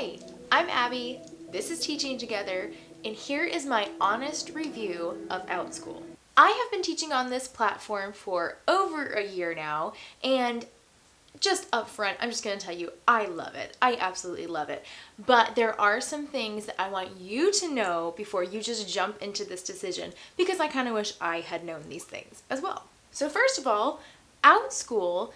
Hi, I'm Abby, this is Teaching Together, and here is my honest review of Outschool. I have been teaching on this platform for over a year now, and just up front, I'm just going to tell you, I love it. I absolutely love it. But there are some things that I want you to know before you just jump into this decision, because I kind of wish I had known these things as well. So first of all, Outschool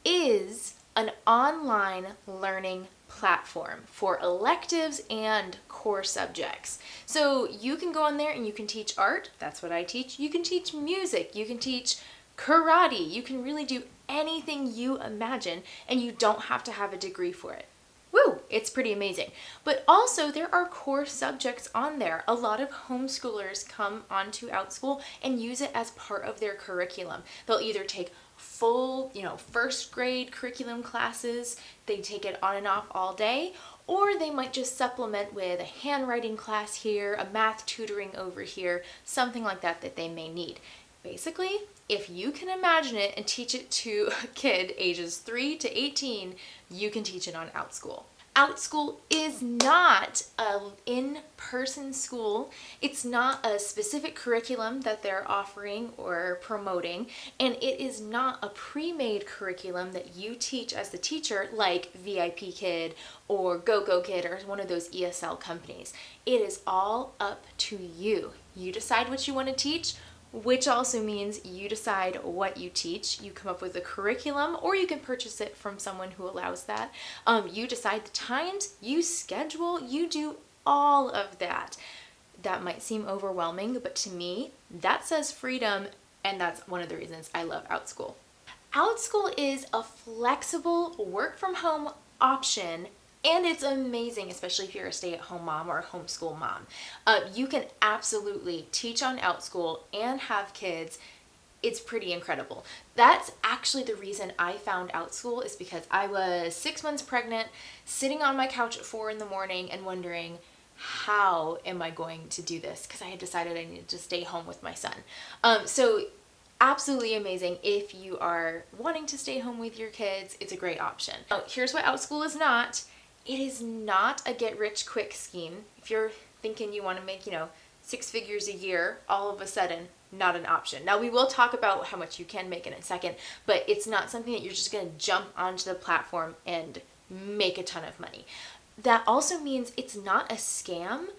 is an online learning platform for electives and core subjects. So you can go on there and you can teach art, that's what I teach. You can teach music, you can teach karate, you can really do anything you imagine, and you don't have to have a degree for it. Woo, it's pretty amazing. But also there are core subjects on there. A lot of homeschoolers come onto Outschool and use it as part of their curriculum. They'll either take full, first grade curriculum classes, they take it on and off all day, or they might just supplement with a handwriting class here, a math tutoring over here, something like that that they may need. Basically, if you can imagine it and teach it to a kid ages 3 to 18, you can teach it on Outschool. Outschool is not an in-person school. It's not a specific curriculum that they're offering or promoting, and it is not a pre-made curriculum that you teach as the teacher like VIP Kid or Go Kid or one of those ESL companies. It is all up to you. You decide what you want to teach, which also means you decide what you teach. You come up with a curriculum, or you can purchase it from someone who allows that. You decide the times, you schedule, you do all of that. That might seem overwhelming, but to me, that says freedom, and that's one of the reasons I love Outschool. Outschool is a flexible work from home option, and it's amazing, especially if you're a stay-at-home mom or a homeschool mom. You can absolutely teach on Outschool and have kids. It's pretty incredible. That's actually the reason I found Outschool, is because I was 6 months pregnant, sitting on my couch at 4 in the morning and wondering, how am I going to do this? Because I had decided I needed to stay home with my son. So absolutely amazing. If you are wanting to stay home with your kids, it's a great option. Now, here's what Outschool is not. It is not a get-rich-quick scheme. If you're thinking you want to make, 6 figures a year, all of a sudden, not an option. Now, we will talk about how much you can make in a second, but it's not something that you're just going to jump onto the platform and make a ton of money. That also means it's not a scam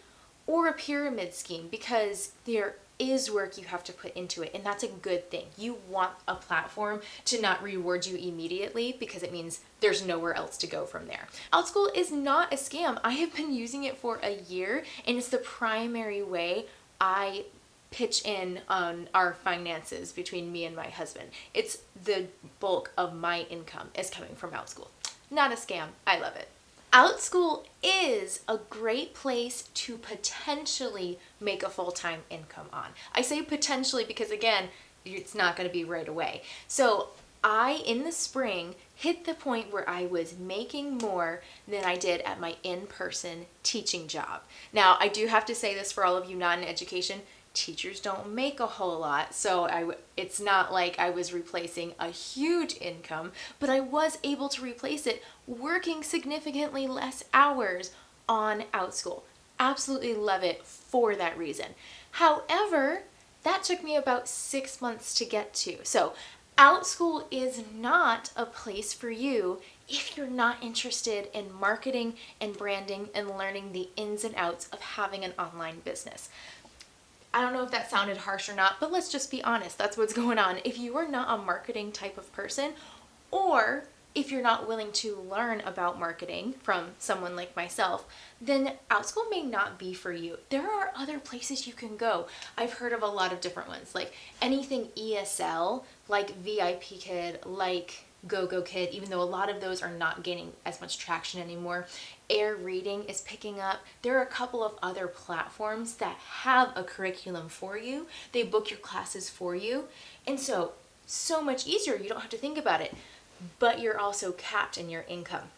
or a pyramid scheme, because there is work you have to put into it, and that's a good thing. You want a platform to not reward you immediately, because it means there's nowhere else to go from there. Outschool is not a scam. I have been using it for a year, and it's the primary way I pitch in on our finances between me and my husband. It's the bulk of my income is coming from Outschool. Not a scam. I love it. Outschool is a great place to potentially make a full-time income on. I say potentially because, again, it's not going to be right away. So I, in the spring, hit the point where I was making more than I did at my in-person teaching job. Now, I do have to say this for all of you not in education. Teachers don't make a whole lot, so it's not like I was replacing a huge income, but I was able to replace it working significantly less hours on Outschool. Absolutely love it for that reason. However, that took me about 6 months to get to. So Outschool is not a place for you if you're not interested in marketing and branding and learning the ins and outs of having an online business. I don't know if that sounded harsh or not, but let's just be honest. That's what's going on. If you are not a marketing type of person, or if you're not willing to learn about marketing from someone like myself, then Outschool may not be for you. There are other places you can go. I've heard of a lot of different ones, like anything ESL, like VIP Kid, like Go Kid, even though a lot of those are not gaining as much traction anymore. Air Reading is picking up. There are a couple of other platforms that have a curriculum for you. They book your classes for you. And so much easier. You don't have to think about it. But you're also capped in your income.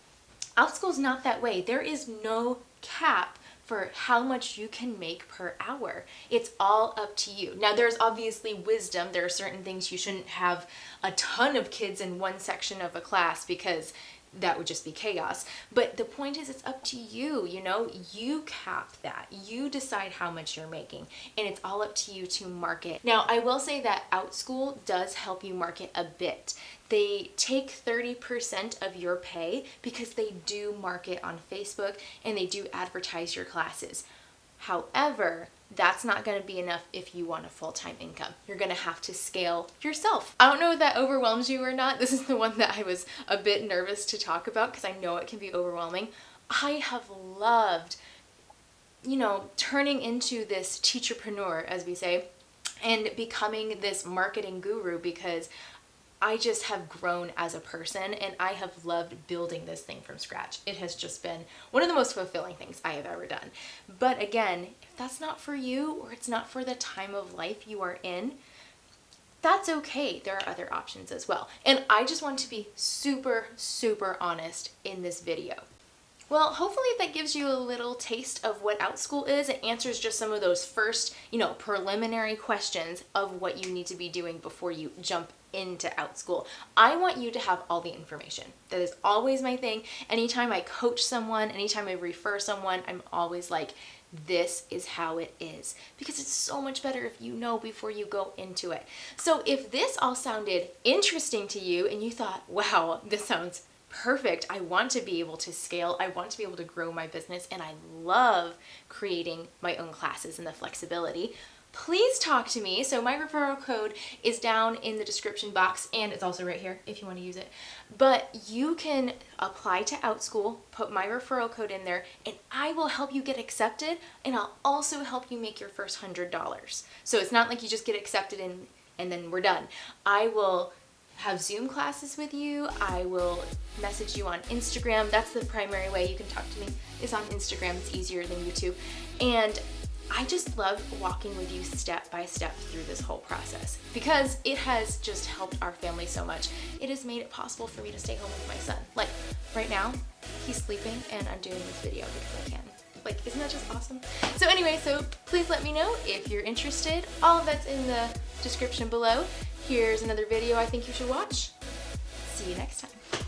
Outschool's not that way. There is no cap for how much you can make per hour. It's all up to you. Now, there's obviously wisdom. There are certain things you shouldn't have a ton of kids in one section of a class, because that would just be chaos. But the point is, it's up to you, you know, you cap that, you decide how much you're making, and it's all up to you to market. Now, I will say that Outschool does help you market a bit. They take 30% of your pay because they do market on Facebook and they do advertise your classes. However, that's not going to be enough if you want a full-time income. You're going to have to scale yourself. I don't know if that overwhelms you or not. This is the one that I was a bit nervous to talk about because I know it can be overwhelming. I have loved, you know, turning into this teacherpreneur, as we say, and becoming this marketing guru because I just have grown as a person and I have loved building this thing from scratch. It has just been one of the most fulfilling things I have ever done. But again, if that's not for you or it's not for the time of life you are in, that's okay. There are other options as well. And I just want to be super, super honest in this video. Well, hopefully that gives you a little taste of what Outschool is. It answers just some of those first, you know, preliminary questions of what you need to be doing before you jump into Outschool. I want you to have all the information. That is always my thing. Anytime I coach someone, anytime I refer someone, I'm always like, this is how it is. Because it's so much better if you know before you go into it. So if this all sounded interesting to you and you thought, wow, this sounds perfect. I want to be able to scale. I want to be able to grow my business, and I love creating my own classes and the flexibility. Please talk to me. So my referral code is down in the description box, and it's also right here if you want to use it. But you can apply to Outschool, put my referral code in there, and I will help you get accepted, and I'll also help you make your first $100. So it's not like you just get accepted and then we're done. I will have Zoom classes with you. I will message you on Instagram. That's the primary way you can talk to me, is on Instagram. It's easier than YouTube. And I just love walking with you step by step through this whole process because it has just helped our family so much. It has made it possible for me to stay home with my son. Like right now, he's sleeping and I'm doing this video because I can. Like, isn't that just awesome? So anyway, so please let me know if you're interested. All of that's in the description below. Here's another video I think you should watch. See you next time.